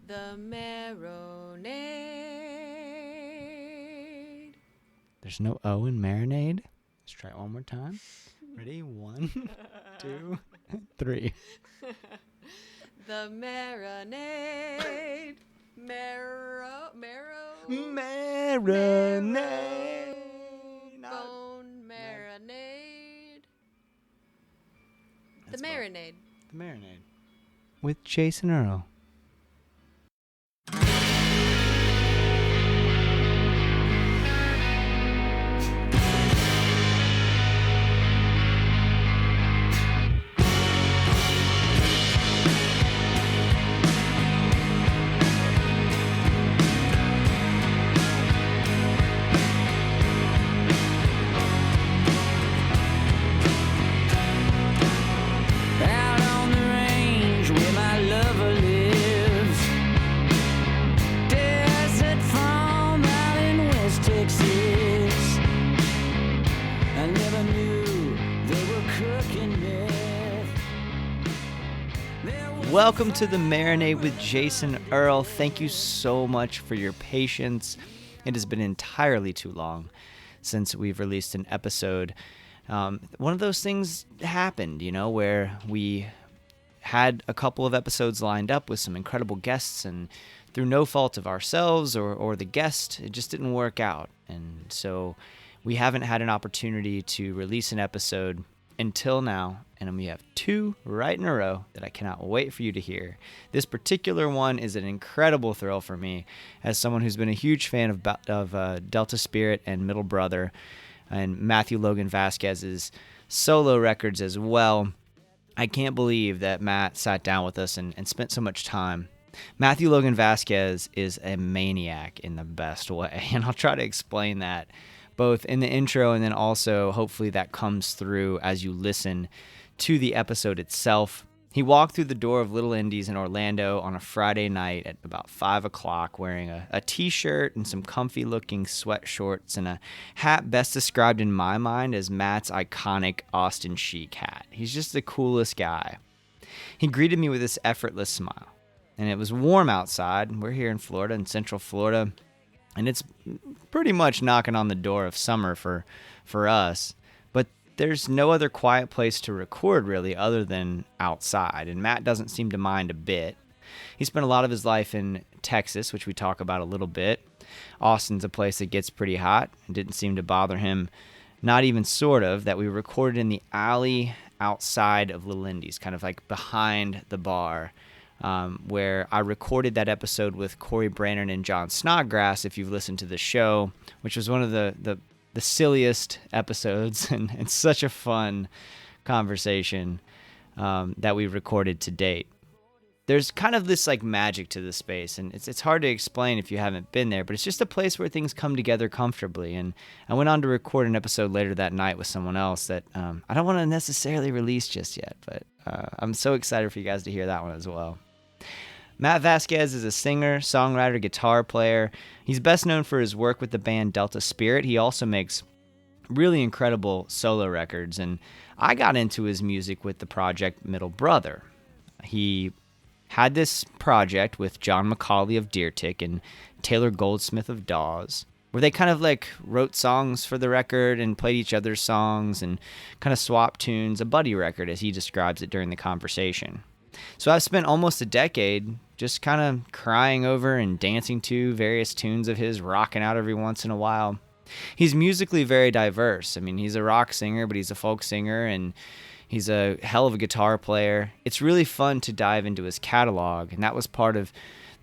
The Marinade. There's no O in Marinade. Let's try it one more time. Ready? 1, 2, 3. The Marinade. Marinade. Bone Marinade. The That's Marinade. The Marinade. With Jason Earle. Welcome to the Marinade with Jason Earle. Thank you so much for your patience. It has been entirely too long since we've released an episode. One of those things happened, where we had a couple of episodes lined up with some incredible guests, and through no fault of ourselves or the guest, it just didn't work out. And so we haven't had an opportunity to release an episode until now, and we have 2 right in a row that I cannot wait for you to hear. This particular one is an incredible thrill for me as someone who's been a huge fan of Delta Spirit and Middle Brother and Matthew Logan Vasquez's solo records as well. I can't believe that Matt sat down with us and spent so much time. Matthew Logan Vasquez is a maniac in the best way, and I'll try to explain that both in the intro and then also hopefully that comes through as you listen to the episode itself. He walked through the door of Little Indies in Orlando on a Friday night at about 5 o'clock wearing a t-shirt and some comfy looking sweat shorts and a hat best described in my mind as Matt's iconic Austin chic hat. He's just the coolest guy. He greeted me with this effortless smile, and it was warm outside. We're here in Florida, in Central Florida, and it's pretty much knocking on the door of summer for us. But there's no other quiet place to record really other than outside, and Matt doesn't seem to mind a bit. He spent a lot of his life in Texas, which we talk about a little bit. Austin's a place that gets pretty hot. It didn't seem to bother him, not even sort of, that we recorded in the alley outside of Little Indies, kind of like behind the bar. Where I recorded that episode with Corey Brandon and John Snodgrass, if you've listened to the show, which was one of the silliest episodes and such a fun conversation that we recorded to date. There's kind of this like magic to the space, and it's hard to explain if you haven't been there, but it's just a place where things come together comfortably. And I went on to record an episode later that night with someone else that I don't want to necessarily release just yet, but I'm so excited for you guys to hear that one as well. Matt Vasquez is a singer, songwriter, guitar player. He's best known for his work with the band Delta Spirit. He also makes really incredible solo records, and I got into his music with the project Middle Brother. He had this project with John McCauley of Deer Tick and Taylor Goldsmith of Dawes, where they kind of like wrote songs for the record and played each other's songs and kind of swapped tunes, a buddy record as he describes it during the conversation. So I've spent almost a decade just kind of crying over and dancing to various tunes of his, rocking out every once in a while. He's musically very diverse. I mean, he's a rock singer, but he's a folk singer, and he's a hell of a guitar player. It's really fun to dive into his catalog, and that was part of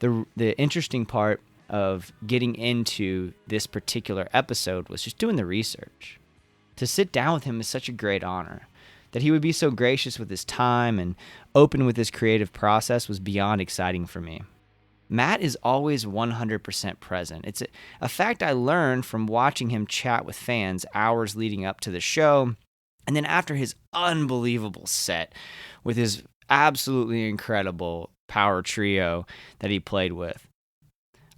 the interesting part of getting into this particular episode was just doing the research. To sit down with him is such a great honor. That he would be so gracious with his time and open with his creative process was beyond exciting for me. Matt is always 100% present. It's a fact I learned from watching him chat with fans hours leading up to the show, and then after his unbelievable set with his absolutely incredible power trio that he played with.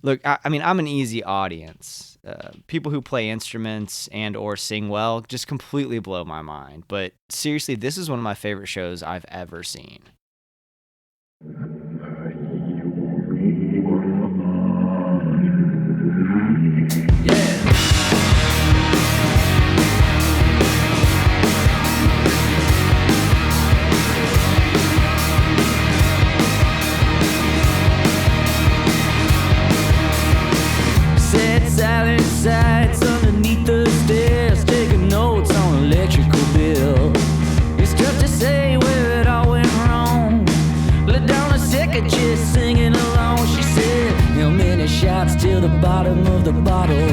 Look, I mean, I'm an easy audience. People who play instruments and or sing well just completely blow my mind. But seriously, this is one of my favorite shows I've ever seen. You, me, Set silent sights underneath the stairs, taking notes on electrical bill. It's tough to say where it all went wrong. Let down a second, just singing along. She said, how many shots till the bottom of the bottle?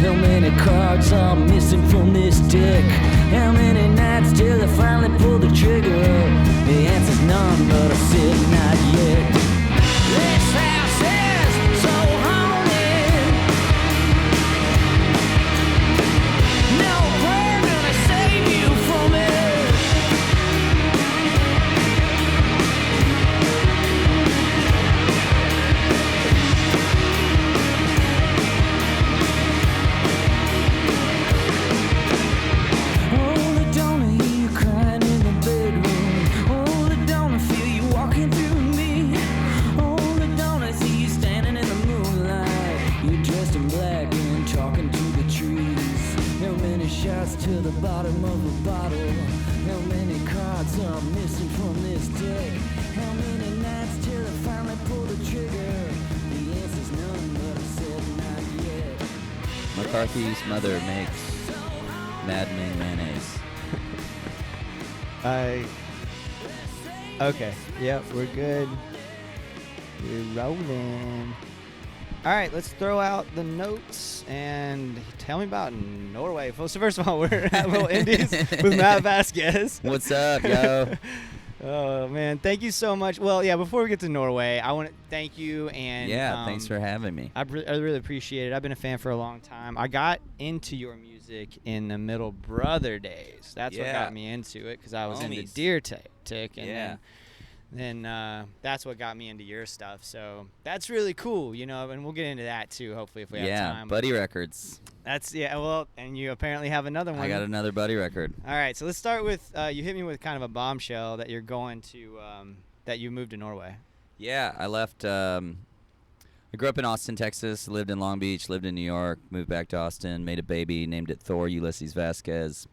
How many cards are missing from this deck? How many nights till I finally pull the trigger? The answer's none, but I said not yet. This house is so haunted. No prayer gonna save you from it. Oh, I don't hear you crying in the bedroom. Oh, I don't feel you walking through me. Oh, I don't see you standing in the moonlight. You're dressed in black and talking to the trees. How many shots to the bottom of a bottle? How many cards are missing from this deck? How many nights till I finally pull the trigger? The answer's none, but I said not yet. McCarthy's mother makes maddening mayonnaise. Okay. Yep, we're good. We're rolling. All right, let's throw out the notes and tell me about Norway. So first of all, we're at Little Indies with Matt Vasquez. What's up, yo? Oh, man. Thank you so much. Well, yeah, before we get to Norway, I want to thank you. And Yeah, thanks for having me. I really appreciate it. I've been a fan for a long time. I got into your music in the Middle Brother days. That's what Yeah. got me into it because I was into Homies. Deer Tick. And Yeah. then that's what got me into your stuff. So that's really cool, and we'll get into that too, hopefully, if we have Yeah, time. Buddy Records. Well, and you apparently have another one. I got another Buddy record. All right, so let's start with, you hit me with kind of a bombshell that you're going to, that you moved to Norway. Yeah, I left. I grew up in Austin, Texas, lived in Long Beach, lived in New York, moved back to Austin, made a baby, named it Thor Ulysses Vasquez.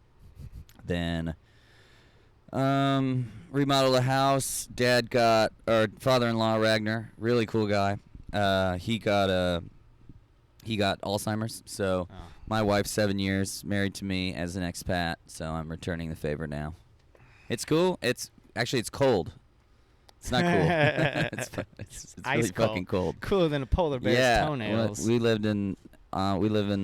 Then remodeled a house. Dad got, or father-in-law Ragnar, really cool guy. He got Alzheimer's, so my wife's 7 years married to me as an expat, so I'm returning the favor now. It's cool. It's cold. It's not cool. it's Ice really cold. fucking cold. Cooler than a polar bear's toenails. We live in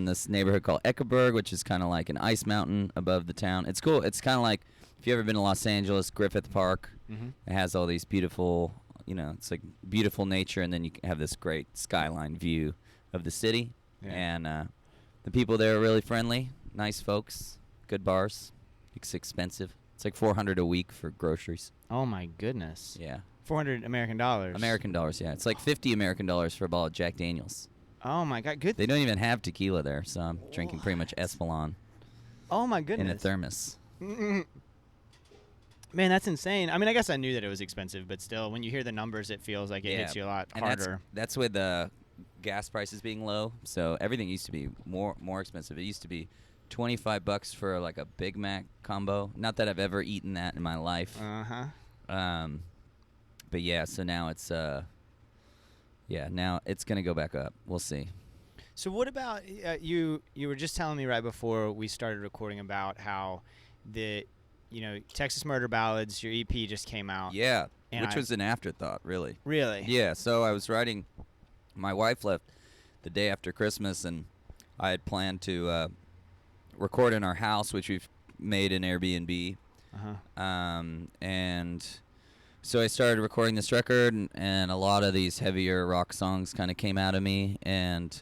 this neighborhood called Eckeberg, which is kind of like an ice mountain above the town. It's cool. It's kind of like, if you ever been to Los Angeles, Griffith Park, it has all these beautiful, it's like beautiful nature, and then you have this great skyline view of the city. Yeah. And the people there are really friendly, nice folks, good bars. It's expensive. It's like $400 a week for groceries. Oh, my goodness. Yeah. 400 American dollars. American dollars, yeah. It's like 50 American dollars for a bottle of Jack Daniels. Oh, my God. Good. They don't even have tequila there, so I'm drinking pretty much Espolon Oh, my goodness. in a thermos. Man, that's insane. I mean, I guess I knew that it was expensive, but still, when you hear the numbers, it feels like it hits you a lot and harder. That's with the gas prices being low, so everything used to be more expensive. It used to be $25 for like a Big Mac combo. Not that I've ever eaten that in my life. But yeah, so now it's now it's gonna go back up. We'll see. So what about you? You were just telling me right before we started recording about how the Texas Murder Ballads, your EP just came out. Yeah, And which was an afterthought, really. Really? Yeah. So I was writing. My wife left the day after Christmas, and I had planned to record in our house, which we've made an Airbnb. And so I started recording this record, and a lot of these heavier rock songs kind of came out of me, and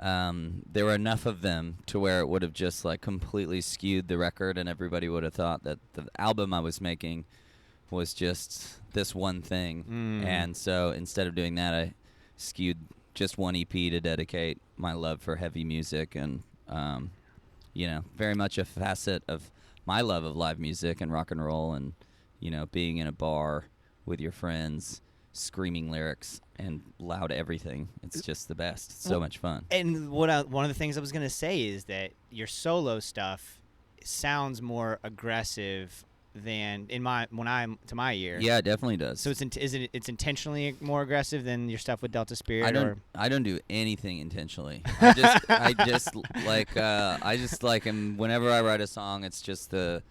there were enough of them to where it would have just like completely skewed the record, and everybody would have thought that the album I was making was just this one thing. And so instead of doing that, I skewed just one EP to dedicate my love for heavy music, and very much a facet of my love of live music and rock and roll, and being in a bar with your friends, screaming lyrics and loud everything. It's just the best. It's so much fun. And one of the things I was gonna say is that your solo stuff sounds more aggressive than to my ear. Yeah, it definitely does. So it's intentionally more aggressive than your stuff with Delta Spirit? I don't do anything intentionally. I just like and whenever I write a song, it's just the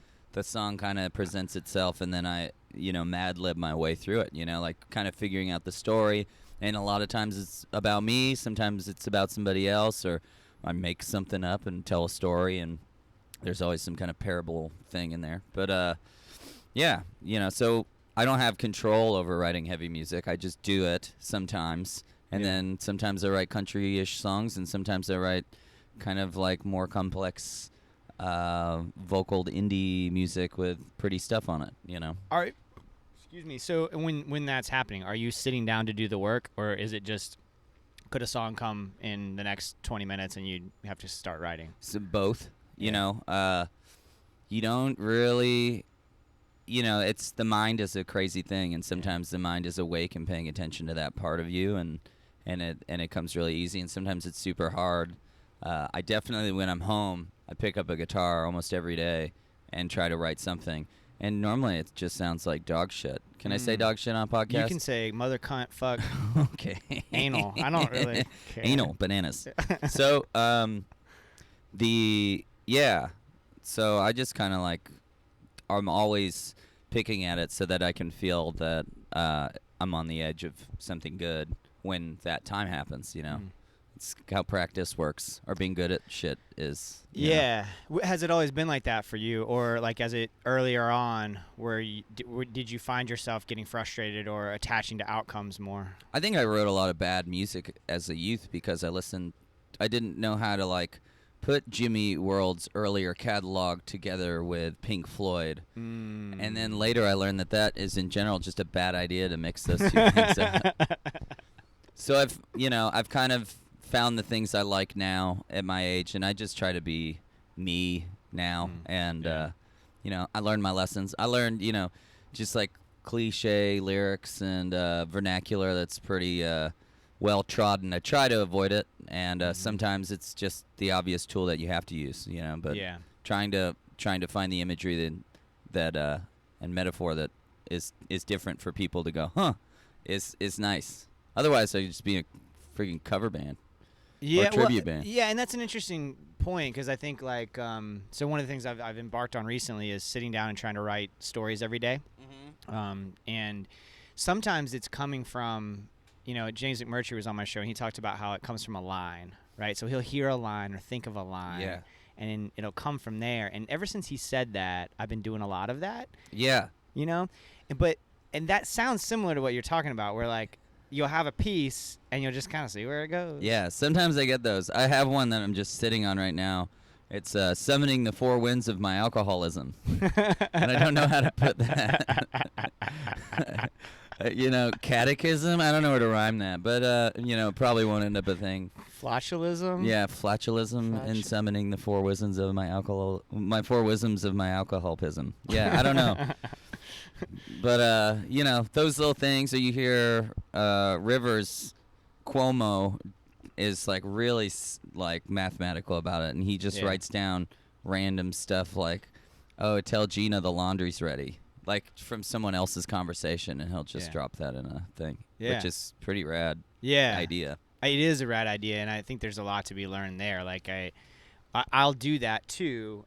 song kind of presents itself, and then I mad lib my way through it, like kind of figuring out the story. And a lot of times it's about me, sometimes it's about somebody else, or I make something up and tell a story, and there's always some kind of parable thing in there. But yeah, so I don't have control over writing heavy music. I just do it sometimes, and then sometimes I write country-ish songs, and sometimes I write kind of like more complex vocaled indie music with pretty stuff on it, All right. Excuse me. So when that's happening, are you sitting down to do the work, or is it just could a song come in the next 20 minutes and you have to start writing? So both, you don't really, it's the mind is a crazy thing, and sometimes the mind is awake and paying attention to that part of you, and it comes really easy, and sometimes it's super hard. I definitely, when I'm home, I pick up a guitar almost every day and try to write something. And normally it just sounds like dog shit. Can I say dog shit on a podcast? You can say mother, cunt, fuck. Okay. Anal. I don't really care. Anal, bananas. So, so I just kind of like, I'm always picking at it so that I can feel that I'm on the edge of something good when that time happens, It's how practice works, or being good at shit is. Yeah. Has it always been like that for you, or like earlier on, where did you find yourself getting frustrated or attaching to outcomes more? I think I wrote a lot of bad music as a youth because I didn't know how to like put Jimmy World's earlier catalog together with Pink Floyd, and then later I learned that is in general just a bad idea to mix those two things up. So I've kind of found the things I like now at my age, and I just try to be me now. And I learned my lessons. I learned just like cliche lyrics and vernacular that's pretty well trodden. I try to avoid it, and sometimes it's just the obvious tool that you have to use, but trying to find the imagery that and metaphor that is different for people to go is nice. Otherwise I'd just be a freaking cover band. Or tribute band. Yeah, and that's an interesting point, because I think like so one of the things I've embarked on recently is sitting down and trying to write stories every day. And sometimes it's coming from, James McMurtry was on my show, and he talked about how it comes from a line, right? So he'll hear a line or think of a line, and it'll come from there. And ever since he said that, I've been doing a lot of that. Yeah. And that sounds similar to what you're talking about, where like you'll have a piece and you'll just kind of see where it goes. Yeah, sometimes I get those. I have one that I'm just sitting on right now. It's summoning the four winds of my alcoholism. And I don't know how to put that. Catechism? I don't know where to rhyme that, but, probably won't end up a thing. Flatulism? Yeah, flatulism and summoning the four wisdoms of my alcoholism. Yeah, I don't know. But, those little things that you hear, Rivers Cuomo is like really like mathematical about it, and he just writes down random stuff like, oh, tell Gina the laundry's ready, like from someone else's conversation, and he'll just drop that in a thing, which is pretty rad idea. It is a rad idea, and I think there's a lot to be learned there. Like I'll do that too.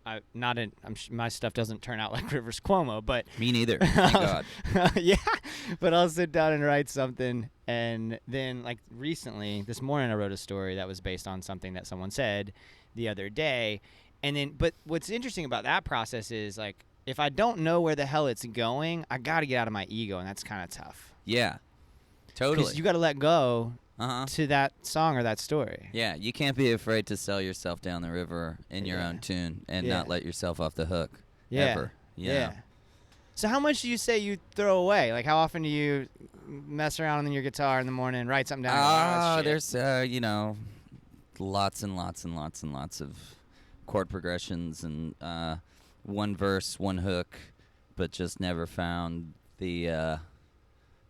My stuff doesn't turn out like Rivers Cuomo, but me neither. Thank God. Yeah, but I'll sit down and write something, and then like recently, this morning, I wrote a story that was based on something that someone said the other day, and then. But what's interesting about that process is like if I don't know where the hell it's going, I got to get out of my ego, and that's kind of tough. Yeah, totally. Because you got to let go. To that song or that story. Yeah, you can't be afraid to sail yourself down the river in your own tune and not let yourself off the hook. Ever. Yeah. So how much do you say you throw away? Like how often do you mess around on your guitar in the morning and write something down? There's lots and lots and lots and lots of chord progressions and one verse, one hook, but just never found the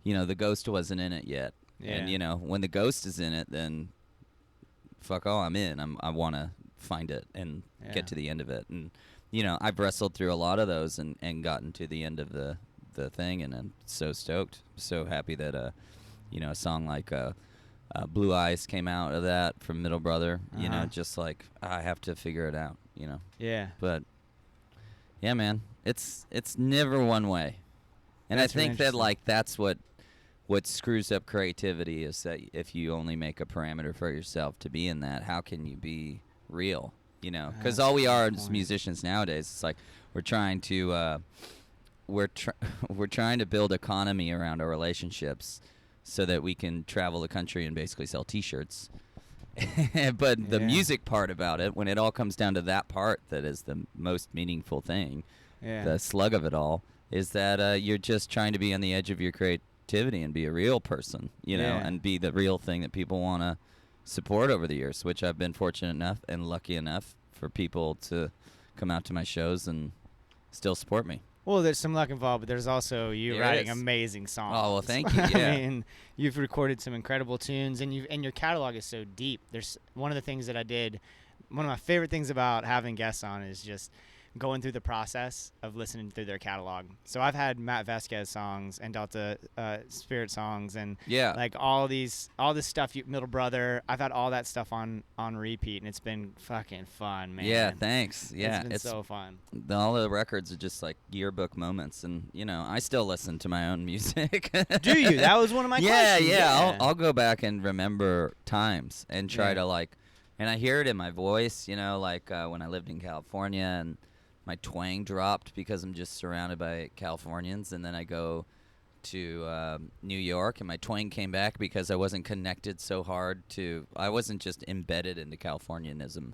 the ghost wasn't in it yet. Yeah. And when the ghost is in it, then fuck all, I'm in. I want to find it and get to the end of it. And I've wrestled through a lot of those and gotten to the end of the thing, and I'm so stoked, so happy that a song like Blue Eyes came out of that from Middle Brother. Just like I have to figure it out. Yeah. But yeah, man, it's never one way, and That's I think really that like that's what screws up creativity is that if you only make a parameter for yourself to be in that, how can you be real? Because all we are as musicians nowadays, it's like we're trying to we're trying to build economy around our relationships so that we can travel the country and basically sell T-shirts. But the music part about it, when it all comes down to that part that is the most meaningful thing, the slug of it all, is that you're just trying to be on the edge of your creativity and be a real person, and be the real thing that people want to support over the years, which I've been fortunate enough and lucky enough for people to come out to my shows and still support me. Well, there's some luck involved, but there's also you There writing is. amazing songs. Oh, well, thank you. Yeah. I mean, you've recorded some incredible tunes, and your catalog is so deep. There's one of the things that I did. One of my favorite things about having guests on is just going through the process of listening through their catalog. So I've had Matt Vasquez songs and Delta Spirit songs, and like all this stuff. Middle Brother. I've had all that stuff on repeat, and it's been fucking fun, man. Yeah, thanks. Yeah, it's been so fun. All the records are just like yearbook moments, and I still listen to my own music. Do you? That was one of my questions. Yeah. I'll go back and remember times and try to like, and I hear it in my voice. Like when I lived in California and my twang dropped because I'm just surrounded by Californians, and then I go to New York and my twang came back because I wasn't connected so hard I wasn't just embedded into Californianism.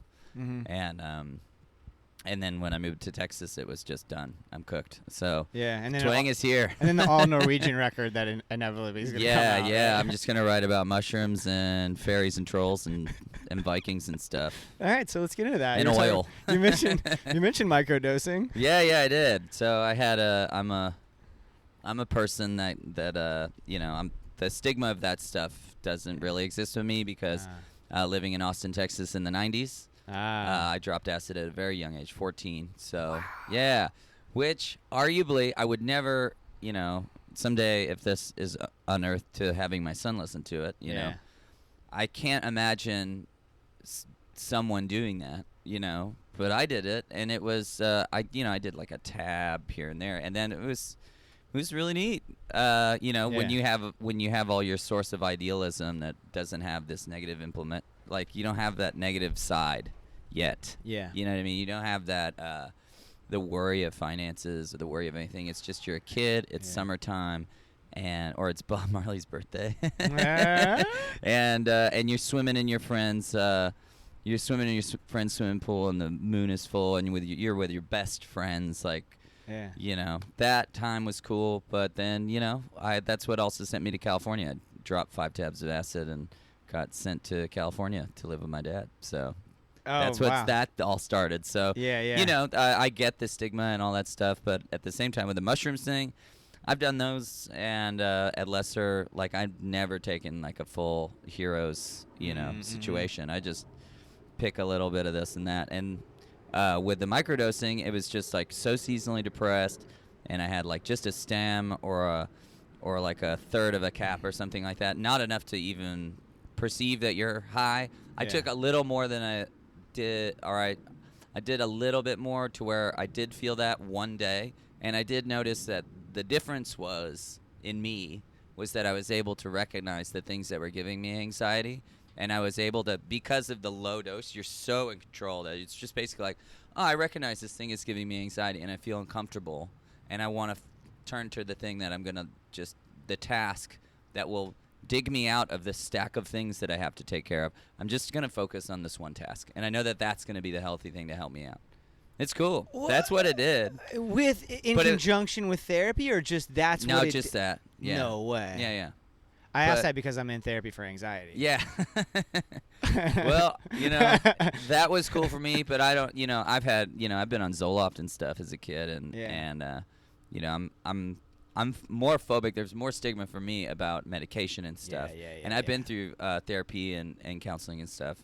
And then when I moved to Texas, it was just done. I'm cooked. So and then twang is here. And then the all Norwegian record that inevitably is going to come out. Yeah. I'm just gonna write about mushrooms and fairies and trolls and Vikings and stuff. All right, so let's get into that. And oil. You mentioned microdosing. Yeah, I did. So I had I'm a person that I'm the stigma of that stuff doesn't really exist with me because living in Austin, Texas in the 90s. I dropped acid at a very young age, 14. So, which arguably I would never, someday if this is unearthed to having my son listen to it, I can't imagine someone doing that, but I did it, and it was, I did like a tab here and there, and then it was really neat, when you have all your source of idealism that doesn't have this negative like you don't have that negative side yet. Yeah. You know what I mean? You don't have that the worry of finances or the worry of anything. It's just you're a kid, it's summertime, or it's Bob Marley's birthday. And you're swimming in your friend's swimming pool and the moon is full and you're with your best friends, like that time was cool, but then that's what also sent me to California. I dropped 5 tabs of acid and got sent to California to live with my dad. So that's what that all started. So I get the stigma and all that stuff, but at the same time with the mushrooms thing, I've done those, and at lesser, like I've never taken like a full heroes situation. I just pick a little bit of this and that, and with the microdosing, it was just like so seasonally depressed, and I had like just a stem or like a third of a cap or something like that, not enough to even perceive that you're high. I took a little more than I did. All right, I did a little bit more to where I did feel that one day, and I did notice that the difference was in me was that I was able to recognize the things that were giving me anxiety, and I was able to, because of the low dose, you're so in control that it's just basically like, oh, I recognize this thing is giving me anxiety and I feel uncomfortable, and I want to turn to the thing that I'm going to the task that will dig me out of this stack of things that I have to take care of. I'm just going to focus on this one task, and I know that that's going to be the healthy thing to help me out. It's cool. What? That's what it did. In conjunction with therapy, or just that's no, what it just that. Yeah. No way. Yeah. I asked that because I'm in therapy for anxiety. Yeah. Well, that was cool for me, but I don't, I've had, I've been on Zoloft and stuff as a kid, and I'm more phobic. There's more stigma for me about medication and stuff. And I've been through therapy and counseling and stuff.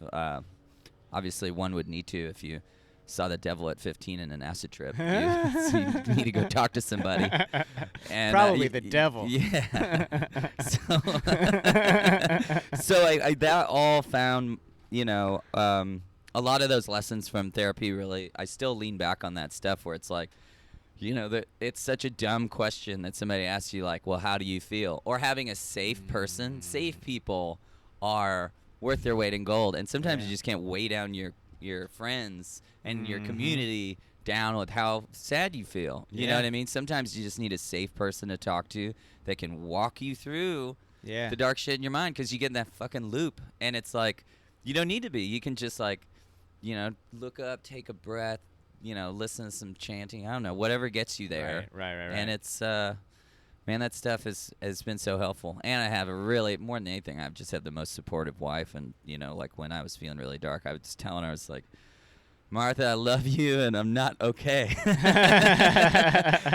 Obviously, one would need to if you saw the devil at 15 in an acid trip. So you need to go talk to somebody. And, Probably the devil. Yeah. So I that all found, a lot of those lessons from therapy really, I still lean back on that stuff where it's like, that it's such a dumb question that somebody asks you, like, well, how do you feel? Or having a safe person. Safe people are worth their weight in gold. And sometimes you just can't weigh down your friends and your community down with how sad you feel. You know what I mean? Sometimes you just need a safe person to talk to that can walk you through the dark shit in your mind, because you get in that fucking loop. And it's like, you don't need to be. You can just, like, look up, take a breath, listen to some chanting. I don't know, whatever gets you there. Right. And it's, man, that stuff has been so helpful. And I have more than anything, I've just had the most supportive wife. And, like when I was feeling really dark, I was just telling her, I was like, Martha, I love you, and I'm not okay.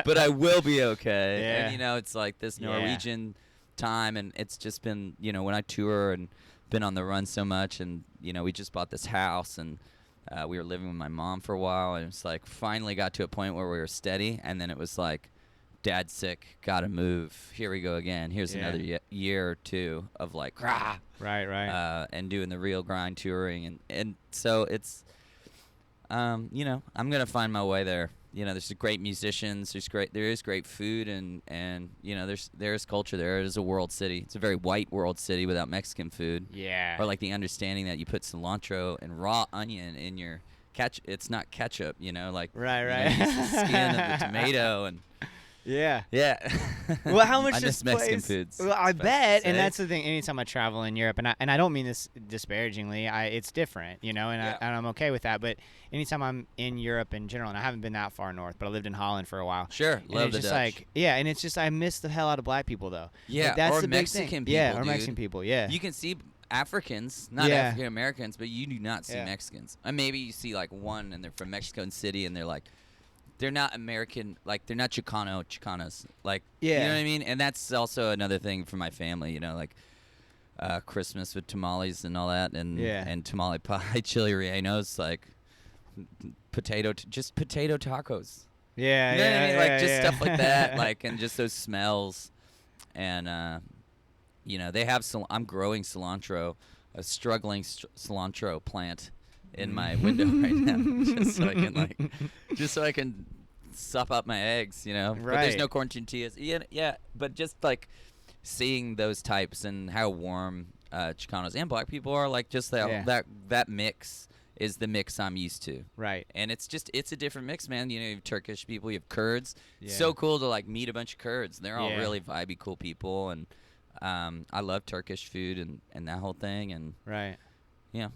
But I will be okay. Yeah. And, it's like this Norwegian time, and it's just been, when I tour and been on the run so much, and, we just bought this house, and we were living with my mom for a while, and it's like finally got to a point where we were steady, and then it was like, Dad's sick, gotta move, here we go again. Here's another year or two of like, rah! Right. And doing the real grind touring, and so it's, I'm gonna find my way there. There's great musicians, there is great food, and there's culture there. It is a world city. It's a very white world city without Mexican food. Yeah. Or like the understanding that you put cilantro and raw onion in your it's not ketchup, like Right. You use the skin of the tomato and Yeah. Well, how much I this miss Mexican place- foods. Well, I it's bet, to and say. that's the thing. Anytime I travel in Europe, and I don't mean this disparagingly, it's different, and I'm okay with that. But anytime I'm in Europe in general, and I haven't been that far north, but I lived in Holland for a while. Sure, and love it's the just Dutch. like, and it's just I miss the hell out of black people though. Yeah, Like, that's or the big Mexican thing. people, Yeah, or dude. Mexican people. Yeah. You can see Africans, not Yeah. African Americans, but you do not see Yeah. Mexicans. And maybe you see like one, and they're from Mexico City, and they're like, they're not American, like they're not Chicanas, like you know what I mean. And that's also another thing for my family, like Christmas with tamales and all that, and tamale pie, chili rellenos, like potato tacos. Yeah, You know what I mean? Like just stuff like that, yeah. like, and just those smells. And they have I'm growing cilantro, a struggling cilantro plant in my window right now, just so I can sup up my eggs, But there's Right. no corn tortillas. Yeah, but just like seeing those types and how warm Chicanos and black people are, like just that mix is the mix I'm used to. Right. And it's a different mix, man. You have Turkish people, you have Kurds. Yeah. So cool to like meet a bunch of Kurds. They're all Yeah. really vibey, cool people, and I love Turkish food and that whole thing, and Right. yeah.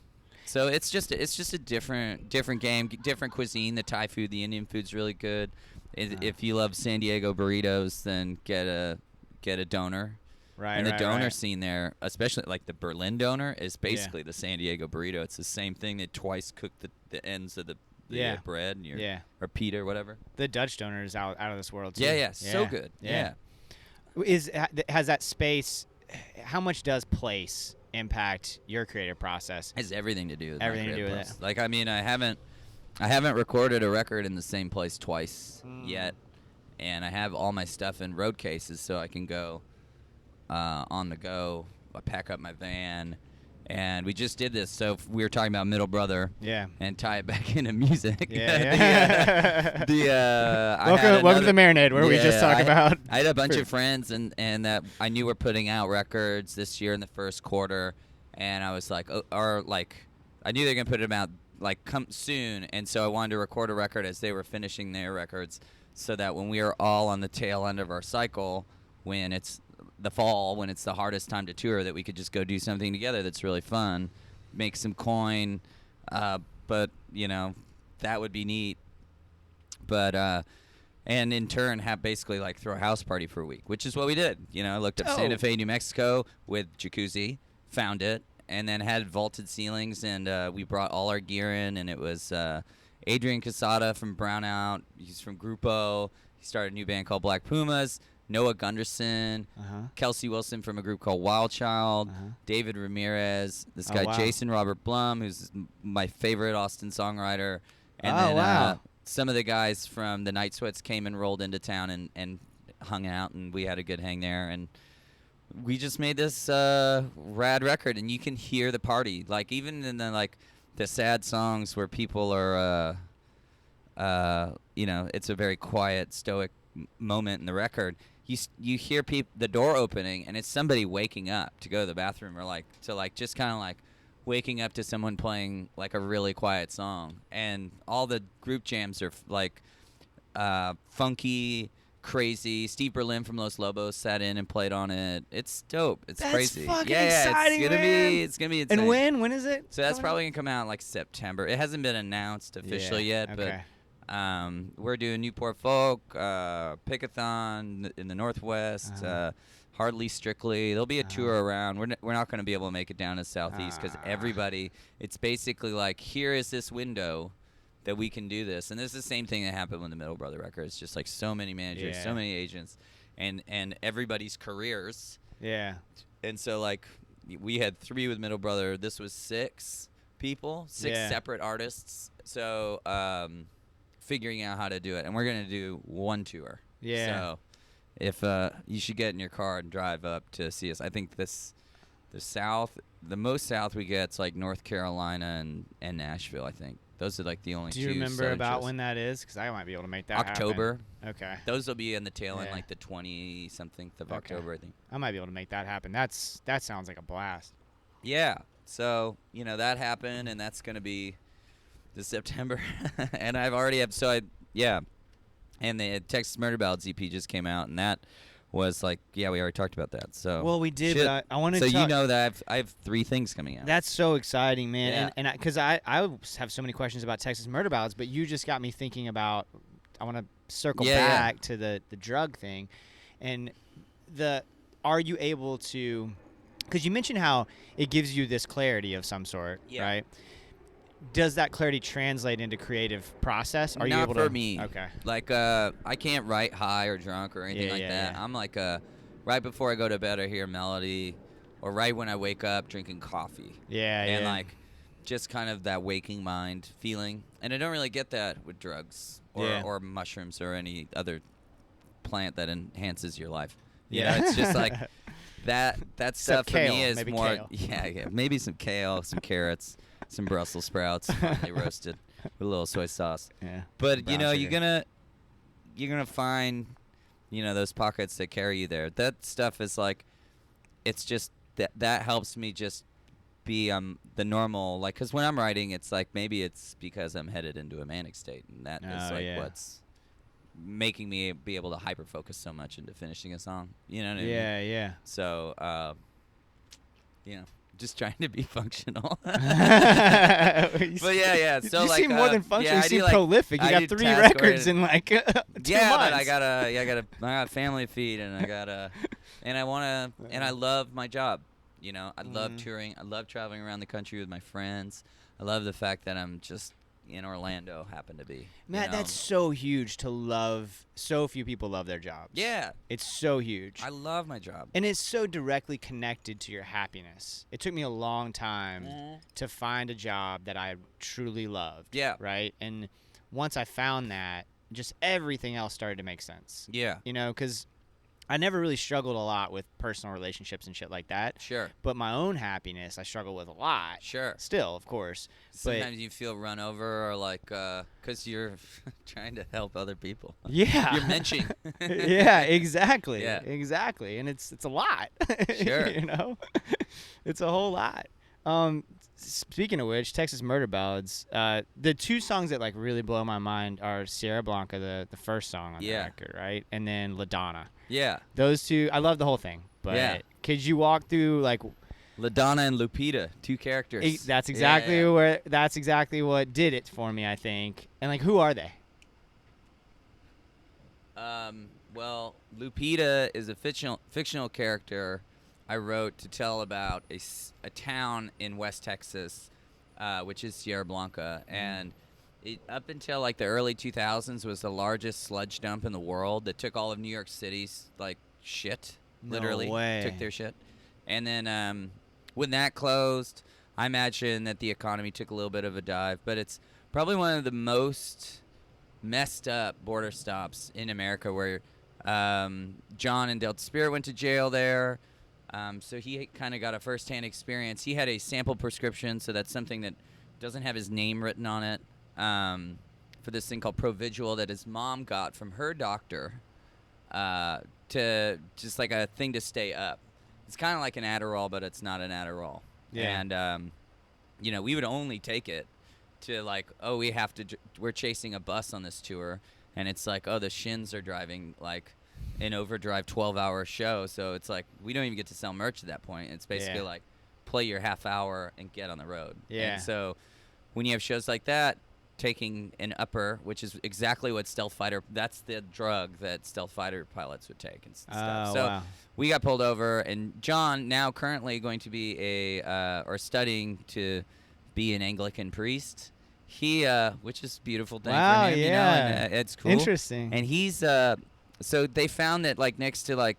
So it's just a different game, different cuisine. The Thai food, the Indian food's really good. If you love San Diego burritos, then get a doner. Right. And the right, donor right. scene there, especially like the Berlin donor, is basically the San Diego burrito. It's the same thing. They twice cook the ends of the bread and or pita or whatever. The Dutch donor is out of this world too. Yeah, so good. Yeah. Has that space? How much does place impact your creative process? Has everything to do with Everything my to do creative with process. Like, I mean, I haven't recorded a record in the same place twice yet, and I have all my stuff in road cases, so I can go on the go. I pack up my van, and we just did this. So we were talking about Middle Brother, and tie it back into music. Welcome to the Marinade, where we just talk about. I had a bunch of friends, and that I knew were putting out records this year in the first quarter, and I was like, I knew they were gonna put them out like come soon, and so I wanted to record a record as they were finishing their records, so that when we are all on the tail end of our cycle, when it's the fall, when it's the hardest time to tour, that we could just go do something together that's really fun, make some coin, but that would be neat. But and in turn have basically like throw a house party for a week, which is what we did. I looked up Santa Fe, New Mexico with jacuzzi, found it, and then had vaulted ceilings, and we brought all our gear in, and it was Adrian Casada from Brownout. He's from Grupo. He started a new band called Black Pumas. Noah Gunderson, Kelsey Wilson from a group called Wild Child, David Ramirez, this guy Jason Robert Blum, who's my favorite Austin songwriter, and then some of the guys from the Night Sweats came and rolled into town and hung out, and we had a good hang there, and we just made this rad record, and you can hear the party, like even in the sad songs where people are it's a very quiet, stoic moment in the record. You hear the door opening, and it's somebody waking up to go to the bathroom, or just kind of like waking up to someone playing like a really quiet song. And all the group jams are like funky, crazy. Steve Berlin from Los Lobos sat in and played on it. It's dope. It's crazy. That's fucking exciting, it's gonna be insane. And when is it? So that's probably gonna come out like September. It hasn't been announced officially yet, but we're doing Newport Folk, Pickathon in the Northwest, Hardly Strictly. There'll be a tour around. We're not going to be able to make it down to Southeast because everybody, it's basically like, here is this window that we can do this. And this is the same thing that happened with the Middle Brother record. It's just like so many managers, so many agents, and everybody's careers. Yeah. And so like we had 3 with Middle Brother. This was 6 people, 6 separate artists. So figuring out how to do it, and we're gonna do 1 tour. Yeah. So if you should get in your car and drive up to see us. I think the most south we get's like North Carolina and Nashville. I think those are like the only. Do you two remember about shows. when that is? Because I might be able to make that October. happen. Okay. Those will be in the tail end, like the 20-something of October, I think. I might be able to make that happen. That sounds like a blast. Yeah. So that happened, and that's gonna be this September, and I've already have and the Texas Murder Ballads EP just came out, and that was like we already talked about that. So well, we did, but I want to. So you know that I have 3 things coming out. That's so exciting, man, and because I have so many questions about Texas Murder Ballads, but you just got me thinking about. I want to circle back to the drug thing, and are you able to? Because you mentioned how it gives you this clarity of some sort, right? Does that clarity translate into creative process? Are you able to? Not for me. Okay. Like, I can't write high or drunk or anything like that. Yeah. I'm like, right before I go to bed, I hear a melody, or right when I wake up, drinking coffee. And like, just kind of that waking mind feeling. And I don't really get that with drugs or mushrooms or any other plant that enhances your life. You know, it's just like that stuff for me is maybe more. Kale. Maybe some kale, some carrots. Some Brussels sprouts, finely roasted, with a little soy sauce. Yeah. But you're gonna find, those pockets that carry you there. That stuff is like, it's just that helps me just be the normal, like, because when I'm writing, it's like maybe it's because I'm headed into a manic state, and that is like what's making me be able to hyper focus so much into finishing a song. You know what I mean? Yeah. So, just trying to be functional. But so you like, seem more than functional. You seem prolific. You I got 3 records in like 2 months. But I got a family to feed, and and I love my job. I love touring. I love traveling around the country with my friends. I love the fact that I'm just in Orlando, happen to be. Matt, that's so huge to love. So few people love their jobs. Yeah. It's so huge. I love my job. And it's so directly connected to your happiness. It took me a long time to find a job that I truly loved. Yeah. Right? And once I found that, just everything else started to make sense. Yeah. Because I never really struggled a lot with personal relationships and shit like that. Sure. But my own happiness, I struggle with a lot. Sure. Still, of course. Sometimes you feel run over, or like, because you're trying to help other people. Yeah. You're menching. Yeah, exactly. Yeah. Exactly. And it's a lot. Sure. It's a whole lot. Speaking of which, Texas Murder Ballads, the 2 songs that like really blow my mind are Sierra Blanca, the first song on the record, right? And then La Donna. Yeah. Those 2, I love the whole thing. But could you walk through like LaDonna and Lupita, 2 characters. That's exactly that's exactly what did it for me, I think. And like, who are they? Well, Lupita is a fictional character I wrote to tell about a town in West Texas, which is Sierra Blanca, and up until like the early 2000s was the largest sludge dump in the world that took all of New York City's like shit. Literally No way. took their shit. And then when that closed, I imagine that the economy took a little bit of a dive, but it's probably one of the most messed up border stops in America, where John and Delta Spirit went to jail there. So he kind of got a firsthand experience. He had a sample prescription, so that's something that doesn't have his name written on it, for this thing called Provigil that his mom got from her doctor, to just like a thing to stay up. It's kind of like an Adderall, but it's not an Adderall. Yeah. And, we would only take it to like, oh, we're chasing a bus on this tour. And it's like, oh, the Shins are driving like an overdrive 12-hour show. So it's like, we don't even get to sell merch at that point. It's basically like, play your half hour and get on the road. Yeah. And so when you have shows like that, taking an upper, which is exactly what stealth fighter, that's the drug that stealth fighter pilots would take and stuff. So wow. we got pulled over, and John, now currently going to be or studying to be an Anglican priest. He, which is a beautiful thing Wow, for him, yeah. and it's cool. Interesting. And he's, so they found that like next to like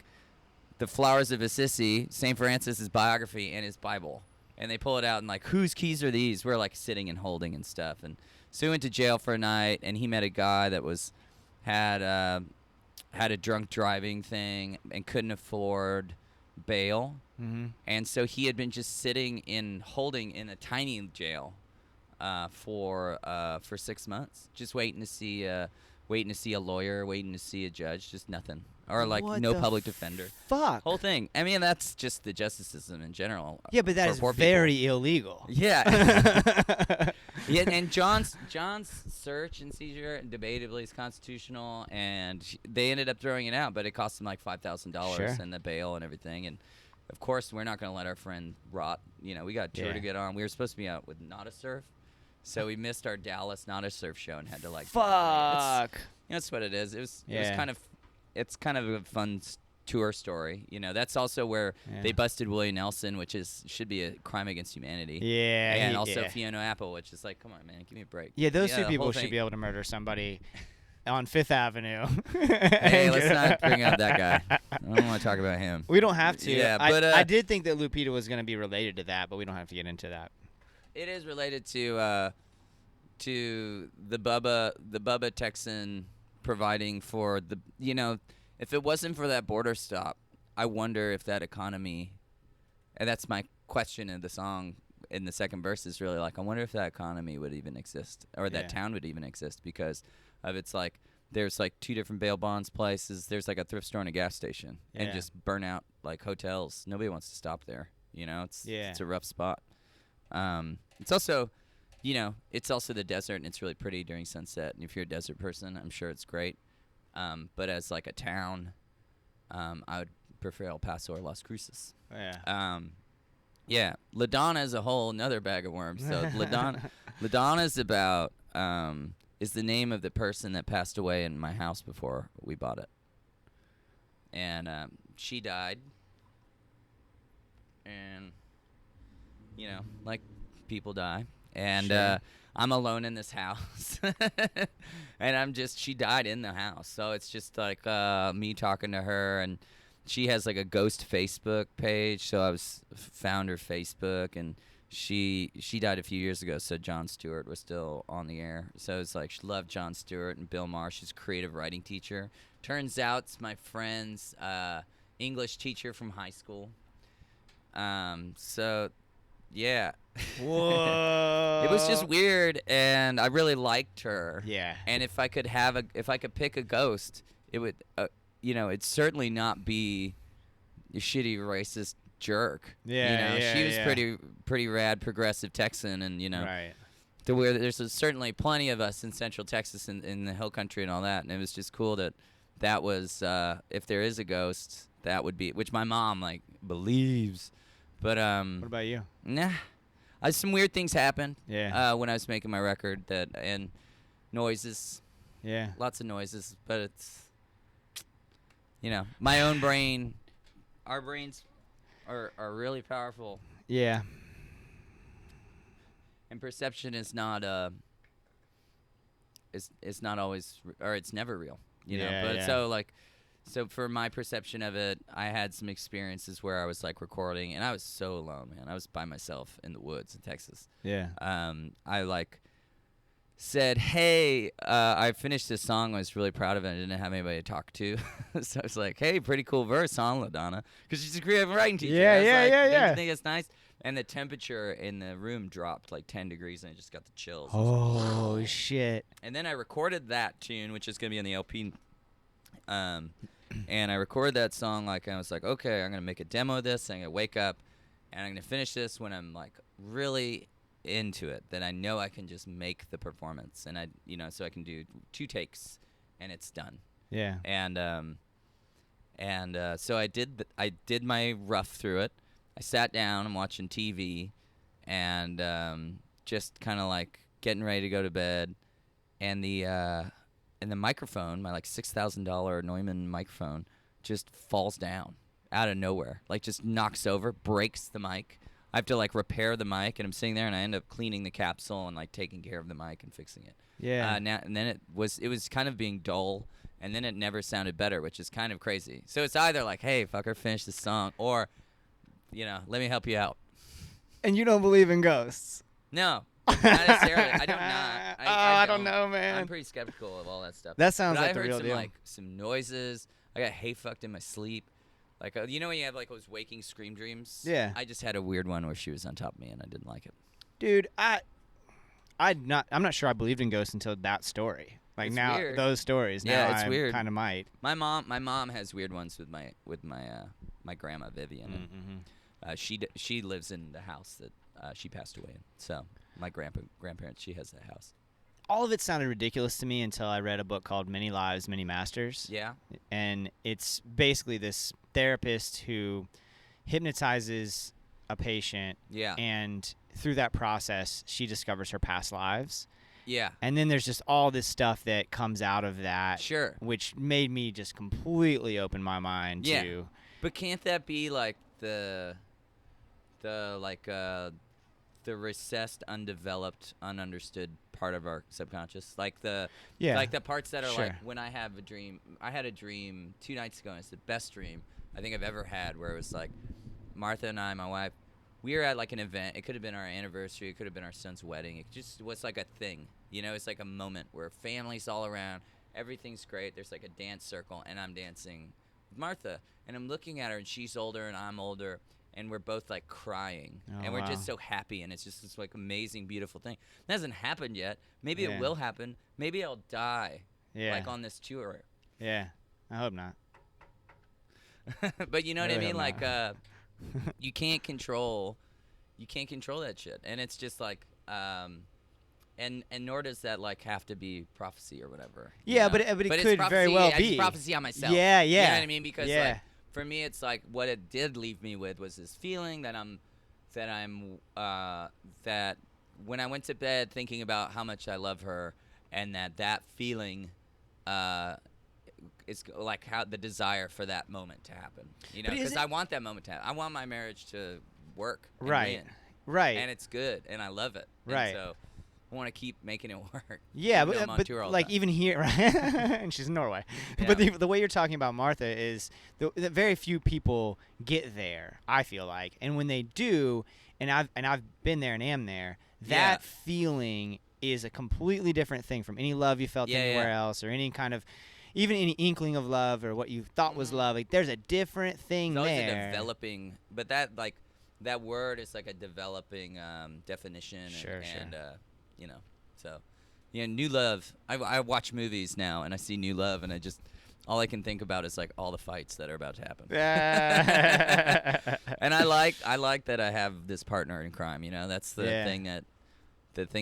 the Flowers of Assisi, St. Francis' biography and his Bible. And they pull it out and like, whose keys are these? We're like sitting and holding and stuff. And so he went to jail for a night, and he met a guy that had a drunk driving thing and couldn't afford bail. Mm-hmm. And so he had been just sitting holding in a tiny jail for 6 months, just waiting to see a lawyer, waiting to see a judge, just nothing. Or like What no the public defender. Fuck. Whole thing. I mean, that's just the justice system in general. Yeah, but that for is poor people. very illegal. Yeah. Yeah, and John's search and seizure debatably is constitutional, and they ended up throwing it out, but it cost them like $5,000 Sure. and the bail and everything. And of course, we're not going to let our friend rot. We got a tour Yeah. to get on. We were supposed to be out with Not a Surf, so we missed our Dallas Not a Surf show and had to like. Fuck. That's what it is. It was Yeah. kind of. It's kind of a fun tour story. That's also where Yeah. they busted Willie Nelson, which should be a crime against humanity. Yeah. And also yeah. Fiona Apple, which is like, come on, man, give me a break. Yeah, those two the people whole should thing. be able to murder somebody on Fifth Avenue. Hey, let's not bring up that guy. I don't want to talk about him. We don't have to. Yeah, but I did think that Lupita was going to be related to that, but we don't have to get into that. It is related to the Bubba Texan providing for the if it wasn't for that border stop, I wonder if that economy, and that's my question in the song in the second verse, is really like, I wonder if that economy would even exist, or that Yeah. town would even exist, because of it's like there's like two different bail bonds places, there's like a thrift store and a gas station, and Yeah. just burn out like hotels. Nobody wants to stop there. It's a rough spot. It's also it's also the desert, and it's really pretty during sunset, and if you're a desert person, I'm sure it's great. But as like a town, I would prefer El Paso or Las Cruces. Yeah. Yeah, LaDonna is a whole another bag of worms. So LaDonna is about is the name of the person that passed away in my house before we bought it, and she died, and like people die, and Sure. I'm alone in this house, and she died in the house. So it's just like me talking to her, and she has like a ghost Facebook page. So I found her Facebook, and she died a few years ago. So Jon Stewart was still on the air. So it's like, she loved Jon Stewart and Bill Maher. She's a creative writing teacher. Turns out it's my friend's English teacher from high school. So yeah. Whoa. It was just weird, and I really liked her. Yeah. And if I could pick a ghost, it would, it'd certainly not be a shitty racist jerk. Yeah, yeah, she was yeah. pretty rad progressive Texan, and Right. to where there's certainly plenty of us in Central Texas in the hill country and all that, and it was just cool that was if there is a ghost, that would be, which my mom like believes. But What about you? nah. Some weird things happened. Yeah. When I was making my record, and noises, Yeah. lots of noises, but it's, my own brain, our brains are really powerful, Yeah. and perception is not it's not always or it's never real, you know. Yeah, But yeah. so for my perception of it, I had some experiences where I was like recording and I was so alone, man. I was by myself in the woods in Texas. Yeah. I like said, hey, I finished this song. I was really proud of it. I didn't have anybody to talk to. So I was like, hey, pretty cool verse, huh, LaDonna? Because she's a creative writing teacher. Yeah, I was yeah, like, yeah, don't yeah. you think it's nice? And the temperature in the room dropped like 10 degrees, and I just got the chills. Oh, shit. And then I recorded that tune, which is going to be on the LP. And I recorded that song, like, I was like, okay, I'm going to make a demo of this. I'm going to wake up, and I'm going to finish this when I'm, like, really into it, that I know I can just make the performance. And, so I can do 2 takes, and it's done. Yeah. And so I did my rough through it. I sat down, I'm watching TV, and just kind of, like, getting ready to go to bed. And the microphone, my like $6,000 Neumann microphone, just falls down out of nowhere. Like just knocks over, breaks the mic. I have to like repair the mic, and I'm sitting there, and I end up cleaning the capsule and like taking care of the mic and fixing it. Yeah. And then it was kind of being dull, and then it never sounded better, which is kind of crazy. So it's either like, hey, fucker, finish the song, or, let me help you out. And you don't believe in ghosts? No. Not necessarily. I don't know. I don't know, man. I'm pretty skeptical of all that stuff. That sounds but like I the heard real some, deal. like some noises. I got hay fucked in my sleep. Like when you have like those waking scream dreams. Yeah. I just had a weird one where she was on top of me and I didn't like it. Dude, I'm not sure I believed in ghosts until that story. Like It's now weird. those stories. Yeah, now it's I weird. kind of might. My mom has weird ones with my grandma Vivian. And, she lives in the house that she passed away in. So my grandparents, she has that house. All of it sounded ridiculous to me until I read a book called Many Lives, Many Masters. Yeah. And it's basically this therapist who hypnotizes a patient. Yeah. And through that process, she discovers her past lives. Yeah. And then there's just all this stuff that comes out of that. Sure. Which made me just completely open my mind to. But can't that be like the recessed, undeveloped, ununderstood part of our subconscious, like the parts that are like when I have a dream. I had a dream 2 nights ago, and it's the best dream I think I've ever had, where it was like Martha and I, my wife, we were at like an event. It could have been our anniversary. It could have been our son's wedding. It just was like a thing, it's like a moment where family's all around, everything's great. There's like a dance circle, and I'm dancing with Martha, and I'm looking at her, and she's older and I'm older. And we're both like crying, and we're just so happy, and it's just this like amazing, beautiful thing. It hasn't happened yet. Maybe it will happen. Maybe I'll die, like on this tour. Yeah, I hope not. But you know what I Really mean? hope Like, you can't control that shit, and it's just like, and nor does that like have to be prophecy or whatever. Yeah, but it it's could very well I be. just prophecy on myself. Yeah, yeah. You know what I mean? Because yeah. like, for me, it's like what it did leave me with was this feeling that that when I went to bed thinking about how much I love her, and that feeling, is like how the desire for that moment to happen. Because I want that moment to happen. I want my marriage to work. And win. Right. And it's good, and I love it. Right. And so I want to keep making it work. Yeah, even though I'm on but tour all like the time. even here, right? And she's in Norway. Yeah. But the way you're talking about Martha is the very few people get there. I feel like, and when they do, and I've been there and am there, that feeling is a completely different thing from any love you felt anywhere else, or any kind of, even any inkling of love or what you thought was love. Like, there's a different thing it's there. always a developing, but that word is like a developing definition. Sure. So, new love. I watch movies now, and I see new love, and all I can think about is like all the fights that are about to happen. And I like that I have this partner in crime. That's the thing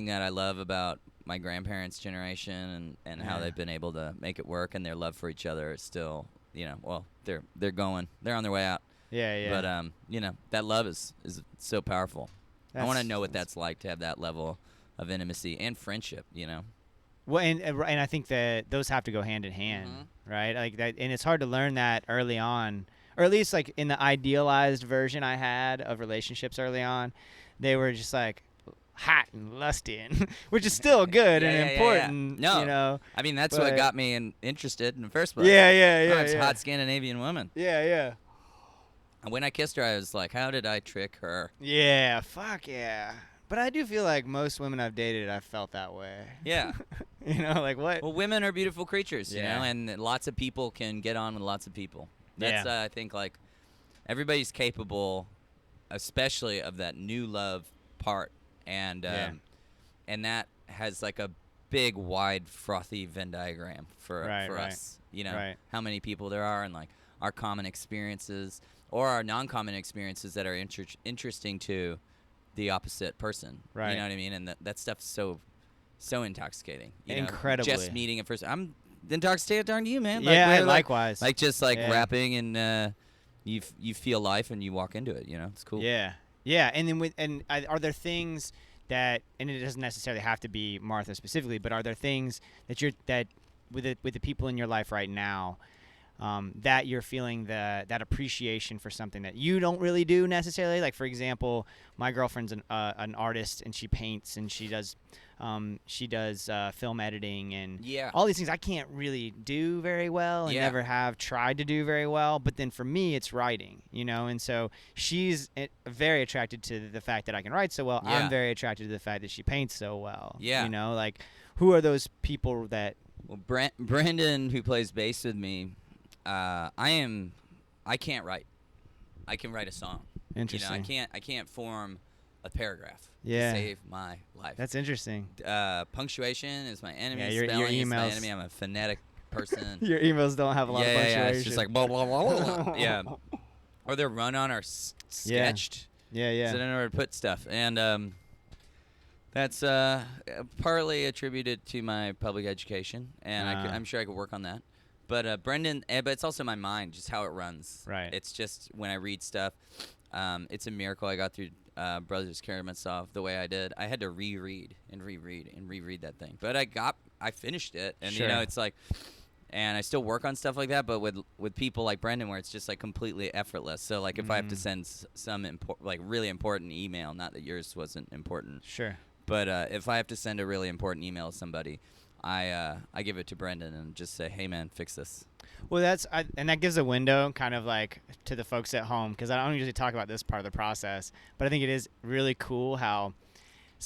that I love about my grandparents' generation, and how they've been able to make it work, and their love for each other is still, well, they're on their way out. Yeah. But that love is so powerful. I want to know what that's like to have that level of intimacy and friendship. Well, and I think that those have to go hand in hand, right? Like that, and it's hard to learn that early on, or at least like in the idealized version I had of relationships early on, they were just like hot and lusty, and which is still good and important. No, you know. I mean that's but, what got me interested in the first place. Yeah. Hot Scandinavian woman. Yeah. And when I kissed her, I was like, how did I trick her? Yeah, fuck yeah. But I do feel like most women I've dated, I've felt that way. Yeah. You know, like what? Well, women are beautiful creatures, you know, and lots of people can get on with lots of people. That's, I think, like, everybody's capable, especially of that new love part. And that has, like, a big, wide, frothy Venn diagram for us. You know, how many people there are and, like, our common experiences or our non-common experiences that are interesting to the opposite person. Right. You know what I mean? And that stuff's so intoxicating. You know? Incredibly. Just meeting a person. I'm intoxicated talking to you, man. Yeah, likewise. Like just like rapping and you feel life and you walk into it, you know? It's cool. Yeah. And then are there things that, and it doesn't necessarily have to be Martha specifically, but are there things that with the people in your life right now, that you're feeling that appreciation for something that you don't really do necessarily? Like, for example, my girlfriend's an artist and she paints and she does film editing and all these things I can't really do very well and never have tried to do very well. But then for me, it's writing, you know, and so she's very attracted to the fact that I can write so well. I'm very attracted to the fact that she paints so well. Yeah. You know, like, who are those people that... Well, Brandon, who plays bass with me, I can't write. I can write a song. Interesting. You know, I can't form a paragraph to save my life. That's interesting. Punctuation is my enemy. Yeah, your Spelling is my emails. enemy. I'm a phonetic person. Your emails don't have a lot of punctuation. Yeah, it's just like blah, blah, blah, blah. Yeah. Or they're run on or sketched. Yeah. So I don't know where to put stuff. And that's partly attributed to my public education, and I'm sure I could work on that. But Brendan, but it's also my mind, just how it runs. Right. It's just when I read stuff, it's a miracle I got through Brothers Karamazov the way I did. I had to reread that thing. But I finished it, and you know, it's like, and I still work on stuff like that. But with people like Brendan, where it's just like completely effortless. So like if I have to send some really important email, not that yours wasn't important. Sure. But if I have to send a really important email to somebody, I give it to Brendan and just say, hey, man, fix this. Well, and that gives a window kind of like to the folks at home, because I don't usually talk about this part of the process, but I think it is really cool how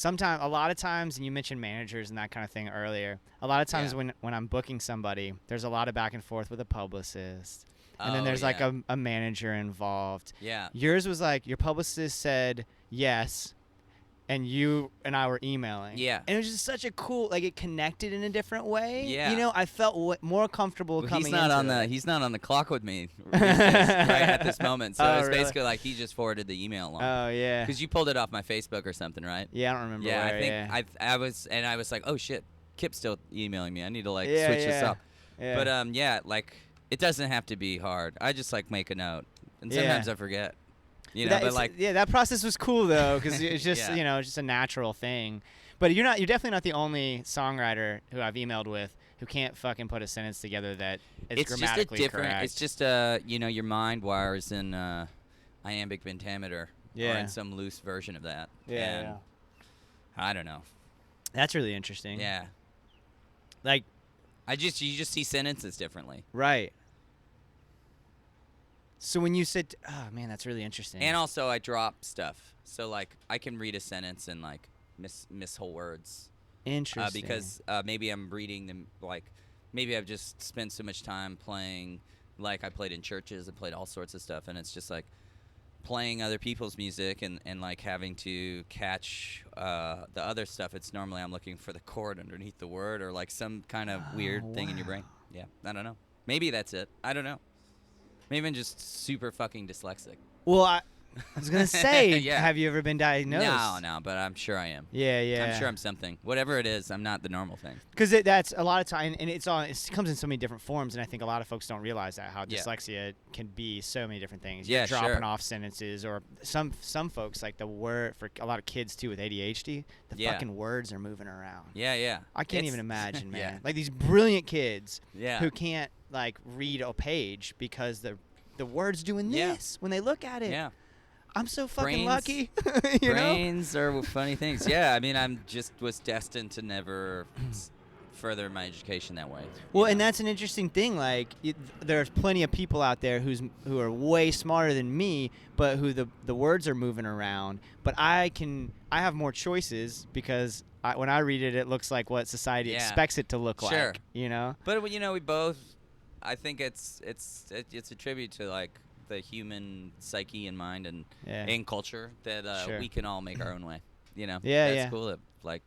a lot of times, and you mentioned managers and that kind of thing earlier, a lot of times when I'm booking somebody, there's a lot of back and forth with a publicist. And then there's like a manager involved. Yeah. Yours was like your publicist said yes, and you and I were emailing. Yeah. And it was just such a cool, like, it connected in a different way. Yeah. You know, I felt more comfortable coming he's not into it. He's not on the clock with me right at this moment. So it's basically like he just forwarded the email along. Oh, yeah. Because you pulled it off my Facebook or something, right? Yeah, I don't remember where. I think I was like, oh, shit, Kip's still emailing me. I need to, like, switch this up. Yeah. But, like, it doesn't have to be hard. I just, like, make a note. And sometimes I forget. You know, but like, that process was cool though, because it's just you know, it's just a natural thing. But you're definitely not the only songwriter who I've emailed with who can't fucking put a sentence together that is grammatically correct. It's just you know, your mind wires in iambic pentameter, or in some loose version of that. Yeah. I don't know. That's really interesting. Yeah. Like, you just see sentences differently. Right. So when you said, oh, man, that's really interesting. And also I drop stuff. So, like, I can read a sentence and, like, miss whole words. Interesting. Because maybe I'm reading them, like, maybe I've just spent so much time playing, like, I played in churches and played all sorts of stuff. And it's just, like, playing other people's music and like, having to catch the other stuff. It's normally I'm looking for the chord underneath the word or, like, some kind of weird thing in your brain. Yeah, I don't know. Maybe that's it. I don't know. Maybe I'm just super fucking dyslexic. Well, I was going to say, have you ever been diagnosed? No, but I'm sure I am. Yeah. I'm sure I'm something. Whatever it is, I'm not the normal thing. Because that's a lot of time, and it comes in so many different forms, and I think a lot of folks don't realize that, how dyslexia can be so many different things. You're dropping off sentences, or some folks, like the word, for a lot of kids too with ADHD, the fucking words are moving around. Yeah. I can't even imagine, man. Like these brilliant kids who can't, like, read a page because the word's doing this when they look at it. Yeah. I'm so fucking Brains- lucky. you know? Brains are funny things. Yeah, I mean, was destined to never further my education that way. Well, and that's an interesting thing. Like, there's plenty of people out there who are way smarter than me, but who the words are moving around. But I have more choices because when I read it, it looks like what society expects it to look like. You know. But we both. I think it's a tribute to like the human psyche and mind and culture that we can all make our own way. You know. That's cool. That like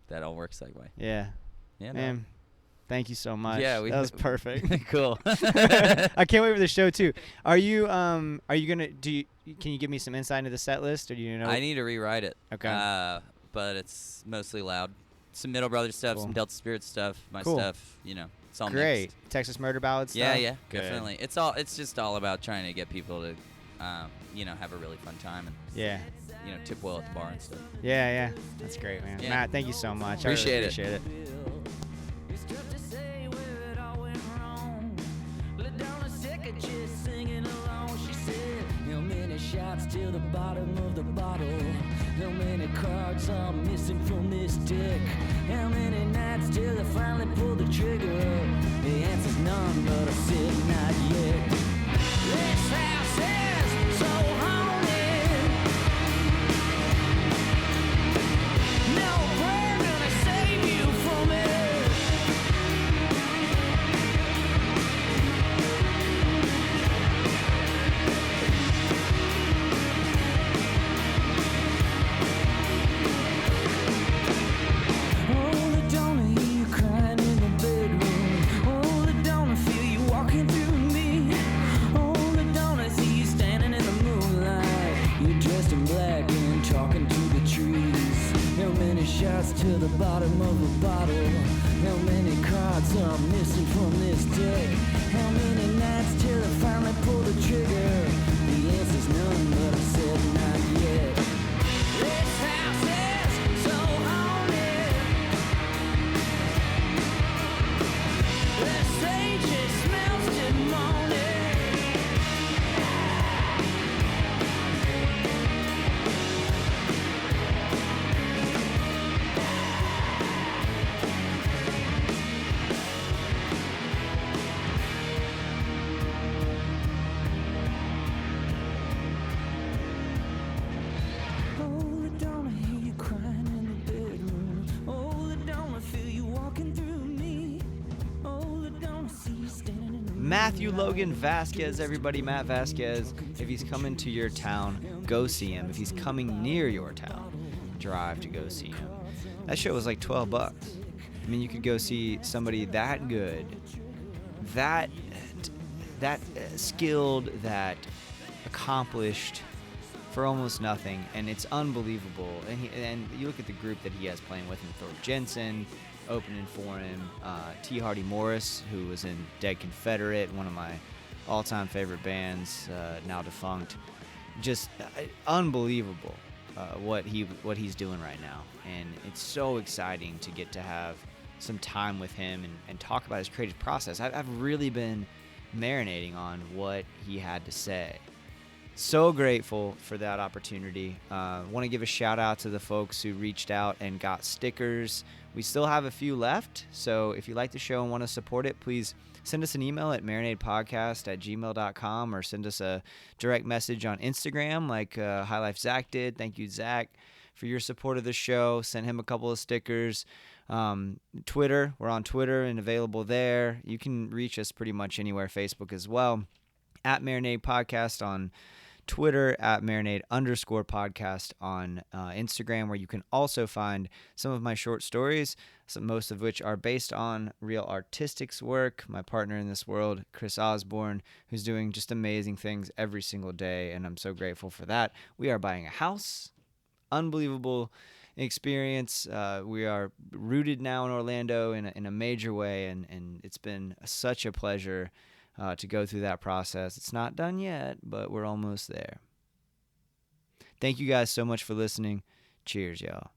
that all works that way. Yeah. Yeah, man. Thank you so much. Yeah, that was perfect. Cool. I can't wait for the show too. Are you gonna can you give me some insight into the set list, or do you know? I need to rewrite it. Okay. But it's mostly loud. Some Middle Brothers stuff, some Delta Spirit stuff, my stuff. You know, it's all great. mixed. Texas Murder Ballads. Yeah, stuff? yeah, Good. definitely. It's just all about trying to get people to, have a really fun time and tip well at the bar and stuff. Yeah. That's great, man. Yeah. Matt, thank you so much. Appreciate I really appreciate it. It's tough to say where it all went wrong. Let down a second just singing along. She said, how many shots till the bottom of the bottle? How many cards are missing from this deck? How many nights till I finally pull the trigger? The answer's none, but I said not yet. This house is so haunted. No prayer gonna save you from it. Oh, I don't hear you crying in the bedroom. Oh, I don't feel you walking through me. Oh, I don't see you standing in the moonlight. You're dressed in black and talking to the trees. How many shots to the bottom of the bottle? How many cards are missing from this deck? How many nights till I finally pull the trigger? The answer's none, but I said not yet. This house is so haunted. The sage smells demonic. Oh, I don't hear you crying in the bedroom. Oh, I don't feel you walking through me. Oh, I don't see you standing in the Matthew Logan Vasquez, everybody. Matt Vasquez. If he's coming to your town, go see him. If he's coming near your town, drive to go see him. That show was like $12. I mean, you could go see somebody that good, that skilled, that accomplished for almost nothing, and it's unbelievable. And you look at the group that he has playing with him: Thorpe Jensen opening for him, T. Hardy Morris, who was in Dead Confederate, one of my all-time favorite bands, now defunct. Just unbelievable what he's doing right now, and it's so exciting to get to have some time with him and talk about his creative process. I've really been marinating on what he had to say. So grateful for that opportunity. Want to give a shout out to the folks who reached out and got stickers. We still have a few left, so if you like the show and want to support it, please send us an email at marinadepodcast@gmail.com or send us a direct message on Instagram like High Life Zach did. Thank you, Zach, for your support of the show. Send him a couple of stickers. Twitter, we're on Twitter and available there. You can reach us pretty much anywhere. Facebook as well, at Marinade Podcast on Twitter, at Marinade_podcast on Instagram, where you can also find some of my short stories, most of which are based on real artistics work. My partner in this world, Chris Osborne, who's doing just amazing things every single day, and I'm so grateful for that. We are buying a house. Unbelievable experience. We are rooted now in Orlando in a major way, and it's been such a pleasure to go through that process. It's not done yet, but we're almost there. Thank you guys so much for listening. Cheers, y'all.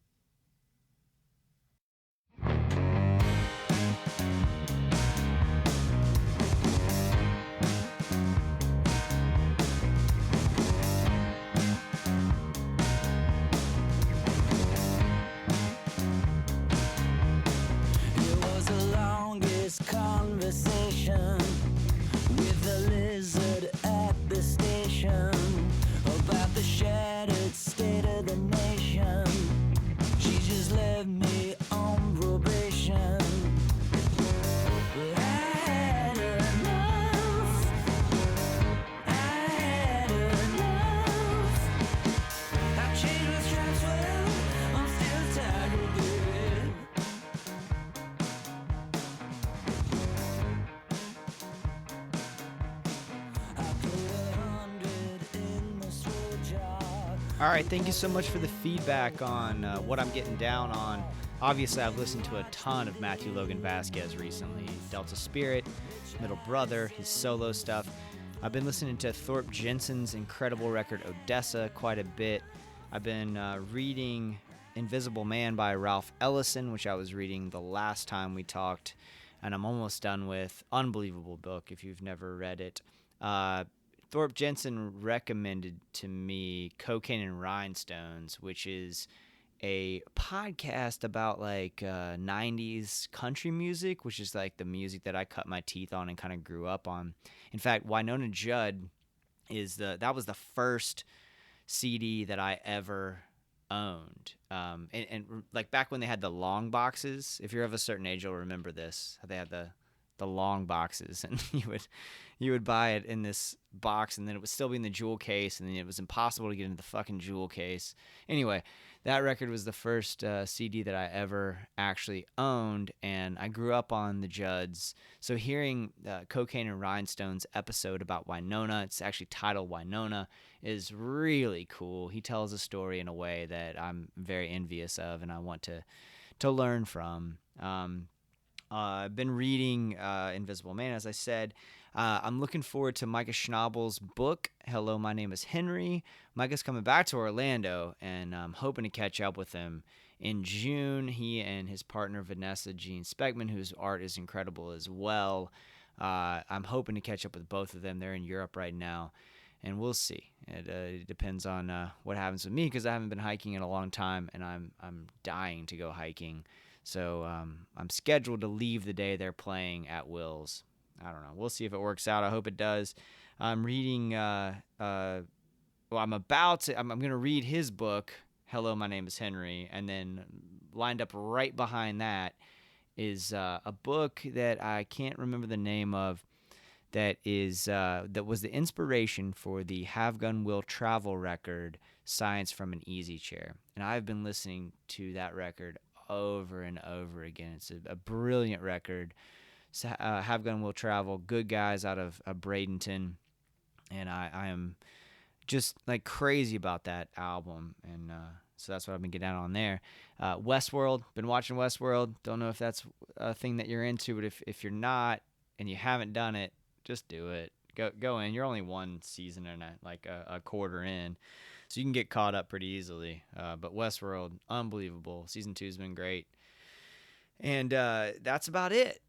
All right, thank you so much for the feedback on what I'm getting down on. Obviously, I've listened to a ton of Matthew Logan Vasquez recently. Delta Spirit, Middle Brother, his solo stuff. I've been listening to Thorpe Jensen's incredible record Odessa quite a bit. I've been reading Invisible Man by Ralph Ellison, which I was reading the last time we talked, and I'm almost done with. Unbelievable book if you've never read it. Thorpe Jensen recommended to me Cocaine and Rhinestones, which is a podcast about like 90s country music, which is like the music that I cut my teeth on and kind of grew up on. In fact, Wynonna Judd that was the first CD that I ever owned. And like back when they had the long boxes, if you're of a certain age, you'll remember this. They had the long boxes, and you would buy it in this box, and then it would still be in the jewel case, and then it was impossible to get into the fucking jewel case. Anyway, that record was the first CD that I ever actually owned, and I grew up on the Judds. So hearing Cocaine and Rhinestones episode about Wynonna, it's actually titled Wynonna, is really cool. He tells a story in a way that I'm very envious of, and I want to learn from. I've been reading Invisible Man, as I said. I'm looking forward to Micah Schnabel's book, Hello, My Name is Henry. Micah's coming back to Orlando, and I'm hoping to catch up with him in June. He and his partner, Vanessa Jean Speckman, whose art is incredible as well. I'm hoping to catch up with both of them. They're in Europe right now, and we'll see. It depends on what happens with me, because I haven't been hiking in a long time, and I'm dying to go hiking. So I'm scheduled to leave the day they're playing at Will's. I don't know. We'll see if it works out. I hope it does. I'm reading. I'm going to read his book, Hello, My Name is Henry, and then lined up right behind that is a book that I can't remember the name of. That was the inspiration for the Have Gun Will Travel record, Science from an Easy Chair, and I've been listening to that record over and over again. It's a brilliant record. Have Gun Will Travel, good guys out of Bradenton, and I am just like crazy about that album, and so that's what I've been getting on there. Westworld, been watching Westworld. Don't know if that's a thing that you're into, but if you're not and you haven't done it, just do it. Go in. You're only one season and a quarter in, so you can get caught up pretty easily. But Westworld, unbelievable. Season 2's been great. And that's about it.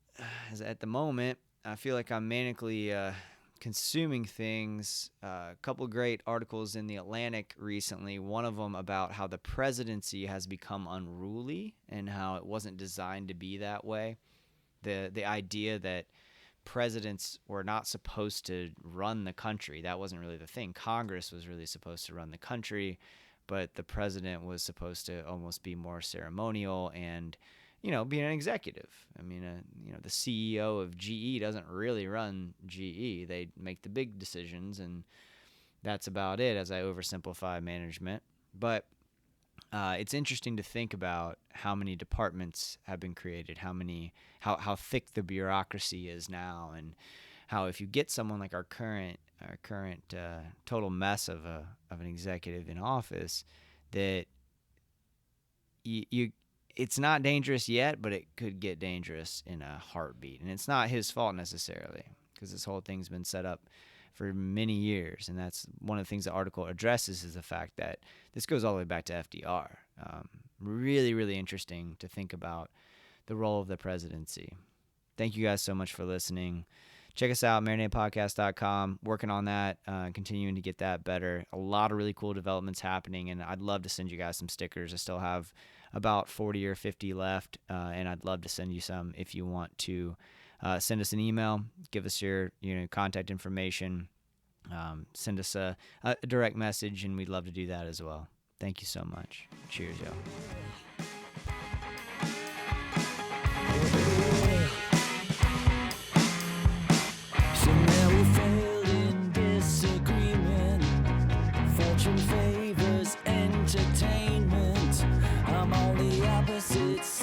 At the moment, I feel like I'm manically consuming things. A couple great articles in The Atlantic recently. One of them about how the presidency has become unruly and how it wasn't designed to be that way. The idea that presidents were not supposed to run the country. That wasn't really the thing. Congress was really supposed to run the country, but the president was supposed to almost be more ceremonial and, be an executive. I mean, the CEO of GE doesn't really run GE. They make the big decisions, and that's about it as I oversimplify management. But it's interesting to think about how many departments have been created, how thick the bureaucracy is now, and how if you get someone like our current total mess of an executive in office, that it's not dangerous yet, but it could get dangerous in a heartbeat. And it's not his fault necessarily, because this whole thing's been set up for many years, and that's one of the things the article addresses, is the fact that this goes all the way back to FDR. Really, really interesting to think about the role of the presidency. Thank you guys so much for listening. Check us out, marinadepodcast.com. Working on that, continuing to get that better. A lot of really cool developments happening, and I'd love to send you guys some stickers. I still have about 40 or 50 left, and I'd love to send you some if you want to. Send us an email, give us your contact information, send us a direct message, and we'd love to do that as well. Thank you so much. Cheers, y'all. So now we failed in disagreement. Fortune favors entertainment. I'm on the opposite side.